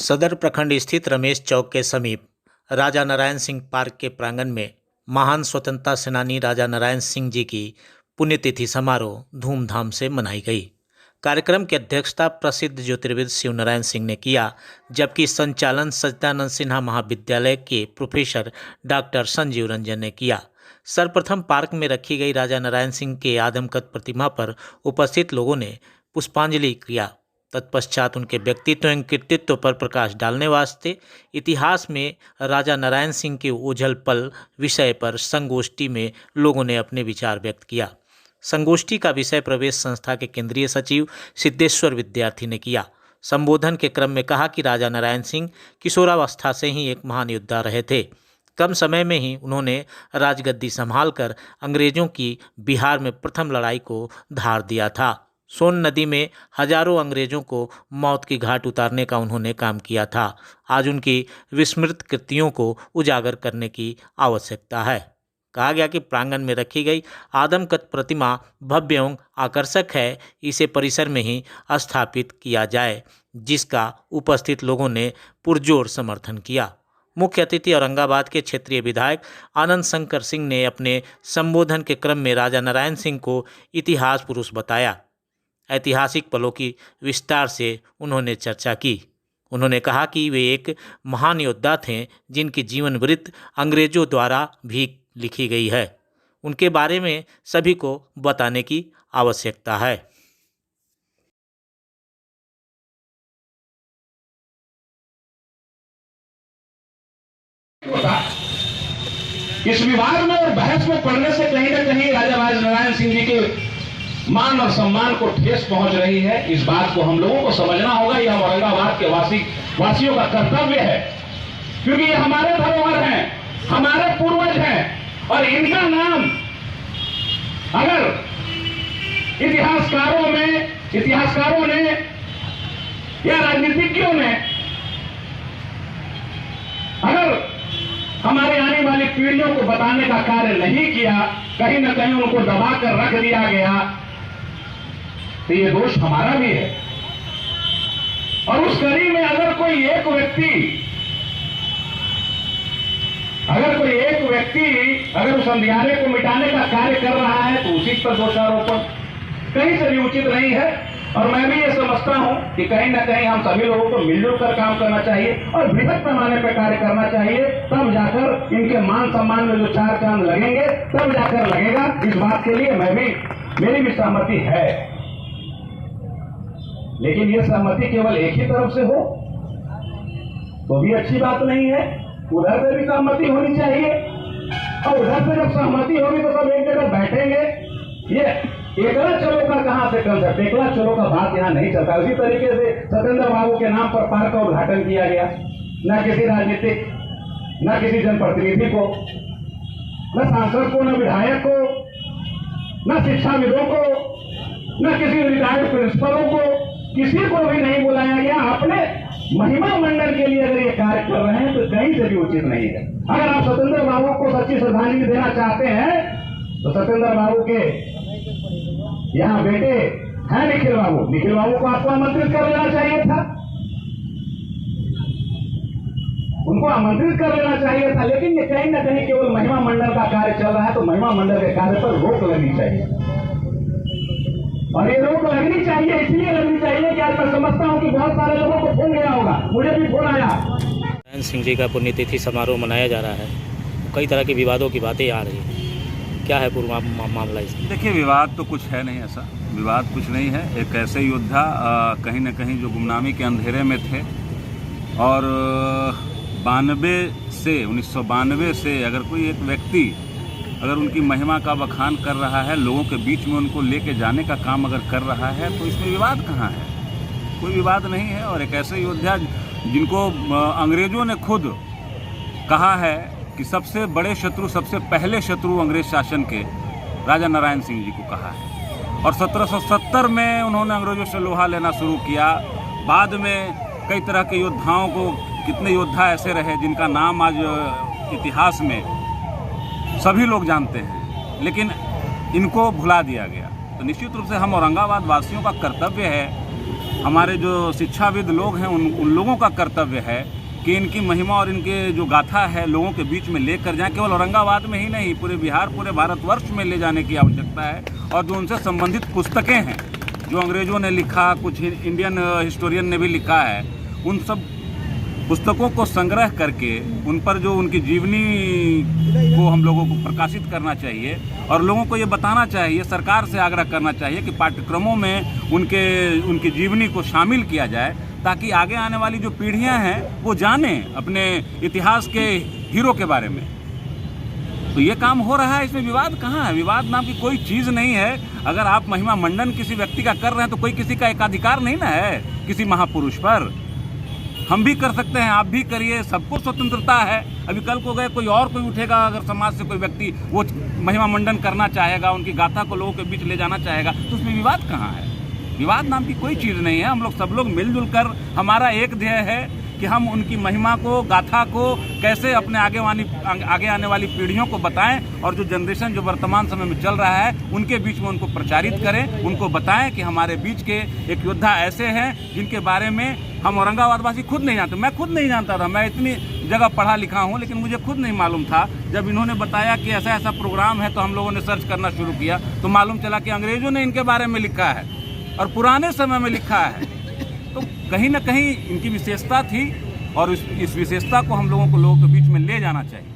सदर प्रखंड स्थित रमेश चौक के समीप राजा नारायण सिंह पार्क के प्रांगण में महान स्वतंत्रता सेनानी राजा नारायण सिंह जी की पुण्यतिथि समारोह धूमधाम से मनाई गई। कार्यक्रम की अध्यक्षता प्रसिद्ध ज्योतिर्विद शिव नारायण सिंह ने किया, जबकि संचालन सच्चिदानंद सिन्हा महाविद्यालय के प्रोफेसर डॉक्टर संजीव रंजन ने किया। सर्वप्रथम पार्क में रखी गई राजा नारायण सिंह के आदमकद प्रतिमा पर उपस्थित लोगों ने पुष्पांजलि किया। तत्पश्चात उनके व्यक्तित्व एवं कृतित्व पर प्रकाश डालने वास्ते इतिहास में राजा नारायण सिंह के ओझल पल विषय पर संगोष्ठी में लोगों ने अपने विचार व्यक्त किया। संगोष्ठी का विषय प्रवेश संस्था के केंद्रीय सचिव सिद्धेश्वर विद्यार्थी ने किया। संबोधन के क्रम में कहा कि राजा नारायण सिंह किशोरावस्था से ही एक महान योद्धा रहे थे। कम समय में ही उन्होंने राजगद्दी संभालकर अंग्रेजों की बिहार में प्रथम लड़ाई को धार दिया था। सोन नदी में हजारों अंग्रेजों को मौत की घाट उतारने का उन्होंने काम किया था। आज उनकी विस्मृत कृतियों को उजागर करने की आवश्यकता है। कहा गया कि प्रांगण में रखी गई आदमकद प्रतिमा भव्य एवं आकर्षक है, इसे परिसर में ही स्थापित किया जाए, जिसका उपस्थित लोगों ने पुरजोर समर्थन किया। मुख्य अतिथि औरंगाबाद के क्षेत्रीय विधायक आनंद शंकर सिंह ने अपने संबोधन के क्रम में राजा नारायण सिंह को इतिहास पुरुष बताया। ऐतिहासिक पलों की विस्तार से उन्होंने चर्चा की। उन्होंने कहा कि वे एक महान योद्धा थे जिनकी जीवन वृत्त अंग्रेजों द्वारा भी लिखी गई है। उनके बारे में सभी को बताने की आवश्यकता है। इस विवाद में और बहस में पड़ने से कहीं न कहीं राजा नारायण सिंह जी के मान और सम्मान को ठेस पहुंच रही है। इस बात को हम लोगों को समझना होगा। यह औरंगाबाद के वासियों का कर्तव्य है, क्योंकि ये हमारे धरोहर हैं, हमारे पूर्वज हैं, और इनका नाम अगर इतिहासकारों ने या राजनीतिज्ञों ने अगर हमारे आने वाली पीढ़ियों को बताने का कार्य नहीं किया, कहीं न कहीं उनको दबा कर रख दिया गया, तो ये दोष हमारा भी है। और उस कड़ी में अगर कोई एक व्यक्ति अगर उस अंधियारे को मिटाने का कार्य कर रहा है, तो उसी पर दोषारोपण कहीं से भी उचित नहीं है। और मैं भी ये समझता हूं कि कहीं ना कहीं हम सभी लोगों को मिलजुल कर काम करना चाहिए और बृहद पैमाने पर कार्य करना चाहिए, तब जाकर इनके मान सम्मान में जो चार चांद लगेंगे, तब जाकर लगेगा। इस बात के लिए मेरी भी सहमति है, लेकिन ये सहमति केवल एक ही तरफ से हो तो भी अच्छी बात नहीं है। उधर से भी सहमति होनी चाहिए, और उधर से जब सहमति होगी तो सब एक जगह बैठेंगे। ये एकला चलो का कहां से कंसेप्ट, एकला चलो का बात यहाँ नहीं चलता। उसी तरीके से सत्येंद्र बाबू के नाम पर पार्क का उद्घाटन किया गया। न किसी राजनीतिक, न किसी जनप्रतिनिधि को, न सांसद को, न विधायक को, न शिक्षाविदों को, न किसी रिटायर्ड प्रिंसिपलों को, किसी को भी नहीं बुलाया गया। अपने महिमा मंडल के लिए अगर ये कार्य कर रहे हैं तो कहीं से भी उचित नहीं है। अगर आप सत्येंद्र बाबू को सच्ची श्रद्धांजलि देना चाहते हैं तो सत्येंद्र बाबू के यहाँ बेटे हैं निखिल बाबू को आपको आमंत्रित कर लेना चाहिए था, उनको आमंत्रित कर लेना चाहिए था। लेकिन ये कहीं ना कहीं केवल महिमा मंडल का कार्य चल रहा है, तो महिमा मंडल के कार्य पर रोक लगनी चाहिए। और ये रोक लगनी चाहिए, इसलिए लगनी चाहिए कि आज मैं समझता हूं कि बहुत सारे लोगों को फोन गया होगा, मुझे भी फोन आया। नारायण सिंह जी का पुण्यतिथि समारोह मनाया जा रहा है, कई तरह के विवादों की बातें आ रही हैं, क्या है पूरा मामला इसमें? देखिए, विवाद तो कुछ है नहीं, ऐसा विवाद कुछ नहीं है। एक ऐसे योद्धा कहीं न कहीं जो गुमनामी के अंधेरे में थे, और 1992 से अगर कोई एक व्यक्ति अगर उनकी महिमा का बखान कर रहा है, लोगों के बीच में उनको लेके जाने का काम अगर कर रहा है, तो इसमें विवाद कहाँ है? कोई विवाद नहीं है। और एक ऐसे योद्धा जिनको अंग्रेजों ने खुद कहा है कि सबसे बड़े शत्रु, सबसे पहले शत्रु अंग्रेज शासन के राजा नारायण सिंह जी को कहा है। और 1770 में उन्होंने अंग्रेजों से लोहा लेना शुरू किया। बाद में कई तरह के योद्धाओं को, कितने योद्धा ऐसे रहे जिनका नाम आज इतिहास में सभी लोग जानते हैं, लेकिन इनको भुला दिया गया। तो निश्चित रूप से हम औरंगाबाद वासियों का कर्तव्य है हमारे जो शिक्षाविद लोग हैं उन लोगों का कर्तव्य है कि इनकी महिमा और इनके जो गाथा है लोगों के बीच में लेकर जाएं। केवल औरंगाबाद में ही नहीं, पूरे बिहार, पूरे भारतवर्ष में ले जाने की आवश्यकता है। और जो उनसे संबंधित पुस्तकें हैं, जो अंग्रेज़ों ने लिखा, कुछ इंडियन हिस्टोरियन ने भी लिखा है, उन सब पुस्तकों को संग्रह करके उन पर जो उनकी जीवनी को हम लोगों को प्रकाशित करना चाहिए और लोगों को ये बताना चाहिए, सरकार से आग्रह करना चाहिए कि पाठ्यक्रमों में उनकी जीवनी को शामिल किया जाए, ताकि आगे आने वाली जो पीढ़ियां हैं वो जानें अपने इतिहास के हीरो के बारे में। तो ये काम हो रहा है, इसमें विवाद कहाँ है? विवाद नाम की कोई चीज़ नहीं है। अगर आप महिमा मंडन किसी व्यक्ति का कर रहे हैं तो कोई किसी का एकाधिकार नहीं ना है किसी महापुरुष पर। हम भी कर सकते हैं, आप भी करिए, सबको स्वतंत्रता है। अभी कल को गए कोई उठेगा, अगर समाज से कोई व्यक्ति वो महिमा मंडन करना चाहेगा, उनकी गाथा को लोगों के बीच ले जाना चाहेगा, तो उसमें विवाद कहाँ है? विवाद नाम की कोई चीज़ नहीं है। हम लोग सब लोग मिलजुल कर, हमारा एक ध्येय है कि हम उनकी महिमा को, गाथा को कैसे अपने आगे आने वाली पीढ़ियों को बताएं और जो जनरेशन जो वर्तमान समय में चल रहा है उनके बीच में उनको प्रचारित करें, उनको बताएं कि हमारे बीच के एक योद्धा ऐसे हैं जिनके बारे में हम औरंगाबादवासी खुद नहीं जानते। मैं खुद नहीं जानता था, मैं इतनी जगह पढ़ा लिखा हूँ लेकिन मुझे खुद नहीं मालूम था। जब इन्होंने बताया कि ऐसा ऐसा प्रोग्राम है तो हम लोगों ने सर्च करना शुरू किया तो मालूम चला कि अंग्रेज़ों ने इनके बारे में लिखा है और पुराने समय में लिखा है। तो कहीं ना कहीं इनकी विशेषता थी और इस विशेषता को हम लोगों के बीच में ले जाना चाहिए।